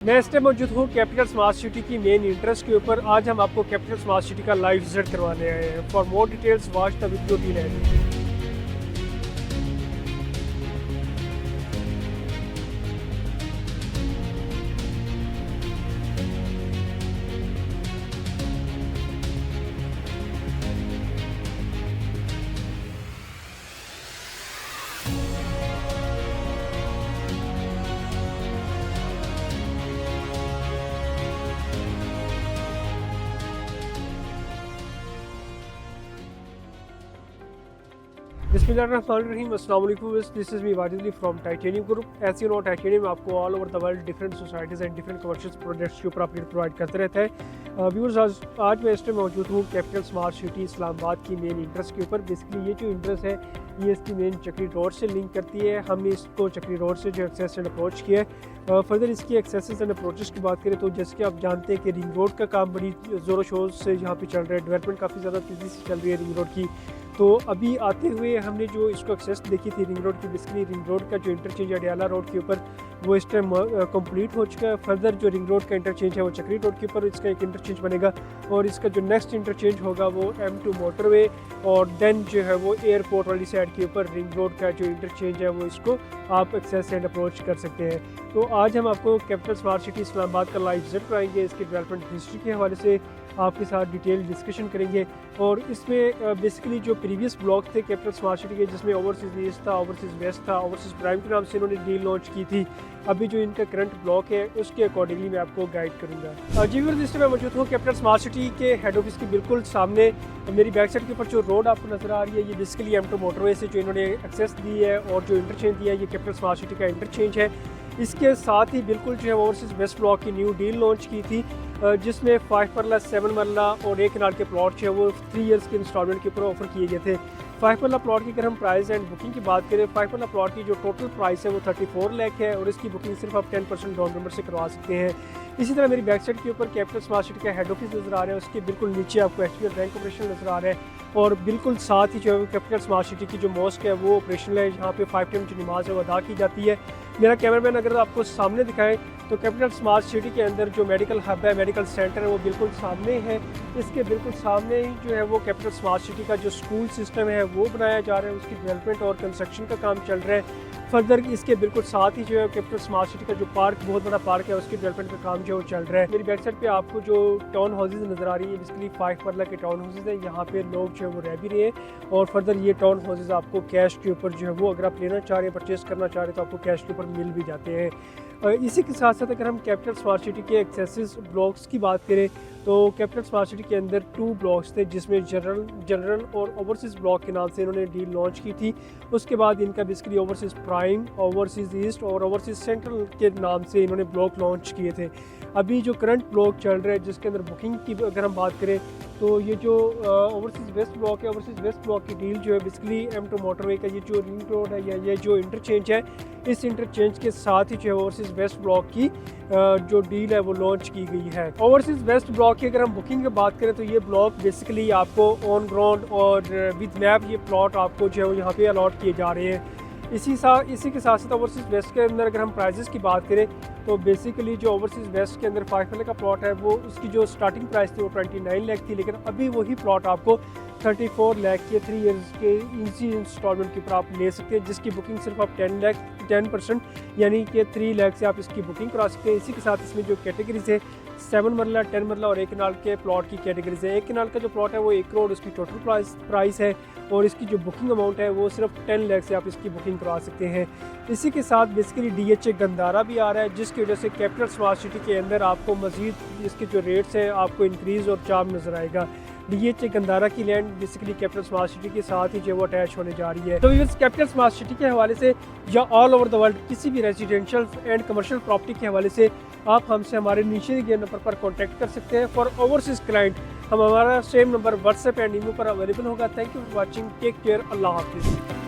मैं इस टाइम मौजूद हूँ कैपिटल स्मार्ट सिटी की मेन इंटरेस्ट के ऊपर। आज हम आपको कैपिटल स्मार्ट सिटी का लाइव विजिट करवाने आए हैं। For more details watch the video till and. Bismillahirrahmanirrahim. Assalamu alaikum. This is me Wajidli from Titanium Group. As you know, Titanium आपको all over the world different societies and different commercial products के ऊपर update provide करते रहता है। Viewers, आज मैं इस time मौजूद हूँ कैपिटल स्मार्ट सिटी इस्लामाबाद की मेन इंटरेस्ट के ऊपर। बेसिकली ये जो इंटरेस्ट है ये इसकी मेन चक्री रोड से लिंक करती है। हमने इसको चक्री रोड से जो एक्सेस एंड अप्रोच किया है। फर्दर इसकी एक्सेस एंड अप्रोचेस की बात करें तो जैसे कि आप जानते हैं कि रिंग रोड का काम बड़ी ज़ोरों शोर से यहाँ पे चल रहा है। डेवलपमेंट काफ़ी ज़्यादा तेज़ी से चल रही है रिंग रोड की। तो अभी आते हुए हमने जो इसको एक्सेस देखी थी रिंग रोड की, बेसिकली रिंग रोड का जो इंटरचेंज अडियाला रोड के ऊपर वो इस टाइम कंप्लीट हो चुका है। फर्दर जो रिंग रोड का इंटरचेंज है वो चक्री रोड के ऊपर इसका एक इंटरचेंज बनेगा और इसका जो नेक्स्ट इंटरचेंज होगा वो M2 मोटरवे और देन जो है वो एयरपोर्ट वाली साइड के ऊपर रिंग रोड का जो इंटरचेंज है वो इसको आप एक्सेस एंड अप्रोच कर सकते हैं। तो आज हम आपको कैपिटल स्मार्ट सिटी इस्लामाबाद का लाइव विजिट कराएंगे। इसकी डेवलपमेंट हिस्ट्री के हवाले से आपके साथ डिटेल डिस्कशन करेंगे और इसमें बेसिकली जो प्रीवियस ब्लॉक थे कैपिटल स्मार्ट सिटी के, जिसमें ओवरसीज़ ईस्ट था, ओवरसीज़ वेस्ट था, ओवरसीज़ प्राइम के नाम से इन्होंने डील लॉन्च की थी। अभी जो इनका करंट ब्लॉक है उसके अकॉर्डिंगली मैं आपको गाइड करूंगा। जी व्यूअर्स, मैं मौजूद हूँ कैपिटल स्मार्ट सिटी के हेड ऑफिस के बिल्कुल सामने। मेरी बैक साइड के ऊपर जो रोड आपको नजर आ रही है ये बेसिकली M2 मोटरवे से जो इन्होंने एक्सेस दी है और जो इंटरचेंज दिया है ये कैपिटल स्मार्ट सिटी का इंटरचेंज है। इसके साथ ही बिल्कुल जो है ओवरसीज़ वेस्ट ब्लॉक की न्यू डील लॉन्च की थी जिसमें 5 मरला 7 मरला और 1 कनाल के प्लॉट जो है वो 3 इयर्स के इंस्टॉलमेंट के ऊपर ऑफर किए गए थे। 5 मरला प्लॉट की अगर हम प्राइस एंड बुकिंग की बात करें, 5 मरला प्लॉट की जो टोटल प्राइस है वो 34 लाख है और इसकी बुकिंग सिर्फ आप 10% डाउन पेमेंट से करवा सकते हैं। इसी तरह मेरी बैक साइड के ऊपर कैपिटल स्मार्ट सिटी का हेड ऑफिस नजर आ रहा है, उसके बिल्कुल नीचे आपको HDFC बैंक ऑपरेशन नजर आ रहा है और बिल्कुल साथ ही जो है कैपिटल स्मार्ट सिटी की जो मॉस्क है वो ऑपरेशनल है। यहाँ पे 5 टाइम जो नमाज है वो अदा की जाती है। मेरा कैमरामैन अगर आपको सामने दिखाएं तो कैपिटल स्मार्ट सिटी के अंदर जो मेडिकल हब है, मेडिकल सेंटर है वो बिल्कुल सामने है। इसके बिल्कुल सामने ही जो है वो कैपिटल स्मार्ट सिटी का जो स्कूल सिस्टम है वो बनाया जा रहा है, उसकी डेवलपमेंट और कंस्ट्रक्शन का काम चल रहा है। फर्दर इसके बिल्कुल साथ ही जो है कैपिटल स्मार्ट सिटी का जो पार्क, बहुत बड़ा पार्क है, उसकी डेवलपमेंट का काम जो चल रहा है। मेरी बैक साइड पे आपको जो टाउन हाउसेज नज़र आ रही है बेसिकली 5 मरला के टाउन हाउसेज हैं। यहाँ पे लोग जो है वो रह भी रहे हैं और फर्दर ये टाउन हाउसेज आपको कैश के ऊपर जो है वो अगर आप लेना चाह रहे हैं, परचेज करना चाह रहे हैं तो आपको कैश के ऊपर मिल भी जाते हैं। इसी के साथ साथ अगर हम कैपिटल स्मार्ट सिटी के एक्सेसिस ब्लॉक्स की बात करें तो कैपिटल स्मार्ट सिटी के अंदर 2 ब्लॉक्स थे जिसमें जनरल और ओवरसीज़ ब्लॉक के नाम से इन्होंने डील लॉन्च की थी। उसके बाद इनका basically overseas prime, overseas east और ओवरसीज़ सेंट्रल के नाम से इन्होंने ब्लॉक लॉन्च किए थे। अभी जो करंट ब्लॉक चल रहा है जिसके अंदर बुकिंग की अगर हम बात करें तो ये जो ओवरसीज़ वेस्ट ब्लॉक है, ओवरसीज़ वेस्ट ब्लॉक की डील जो है बेसिकली M2 मोटरवे का ये जो रिंग रोड है या ये जो इंटरचेंज है, इस इंटरचेंज के साथ ही जो है ओवरसीज़ वेस्ट ब्लॉक की जो डील है वो लॉन्च की गई है। ओवरसीज़ वेस्ट ब्लॉक की अगर हम बुकिंग की बात करें तो ये ब्लॉक बेसिकली आपको ऑन ग्राउंड और विद मैप ये प्लॉट आपको जो है वो यहाँ पे अलॉट किए जा रहे हैं। इसी के साथ साथ ओवरसीज़ वेस्ट के अंदर अगर हम प्राइजेस की बात करें तो बेसिकली जो ओवरसीज़ वेस्ट के अंदर 5 मरला का प्लॉट है वो उसकी जो स्टार्टिंग प्राइस थी वो 29 लाख थी, लेकिन अभी वही प्लॉट आपको 34 लाख के 3 इयर्स के इजी इंस्टॉलमेंट के ऊपर आप ले सकते हैं, जिसकी बुकिंग सिर्फ आप 10% यानी कि 3 लाख से आप इसकी बुकिंग करा सकते हैं। इसी के साथ इसमें जो कैटेगरीज है 7 मरला, 10 मरला और 1 कनाल के प्लॉट की कैटेगरीज है। 1 कनाल का जो प्लॉट है वो 1 करोड़ उसकी टोटल प्राइस है और इसकी जो बुकिंग अमाउंट है वो सिर्फ 10 लाख से आप इसकी बुकिंग करा सकते हैं। इसी के साथ बेसिकली DHA गंदारा भी आ रहा है जिसकी वजह से कैपिटल स्मार्ट सिटी के अंदर आपको मजीद इसके जो रेट्स हैं आपको इंक्रीज़ और चार्म नज़र आएगा। DHA गंदारा की land basically capital smart city के साथ ही जो वो अटैच होने जा रही है। तो कैपिटल स्मार्ट सिटी के हवाले से या ऑल ओवर द वर्ल्ड किसी भी रेजिडेंशियल एंड कमर्शियल प्रॉपर्टी के हवाले से आप हमसे हमारे नीचे दिए नंबर पर कॉन्टैक्ट कर सकते हैं। फॉर ओवरसीज़ क्लाइंट हमारा same number WhatsApp and email पर अवेलेबल होगा। Thank you for watching, take care, अल्लाह हाफिज़।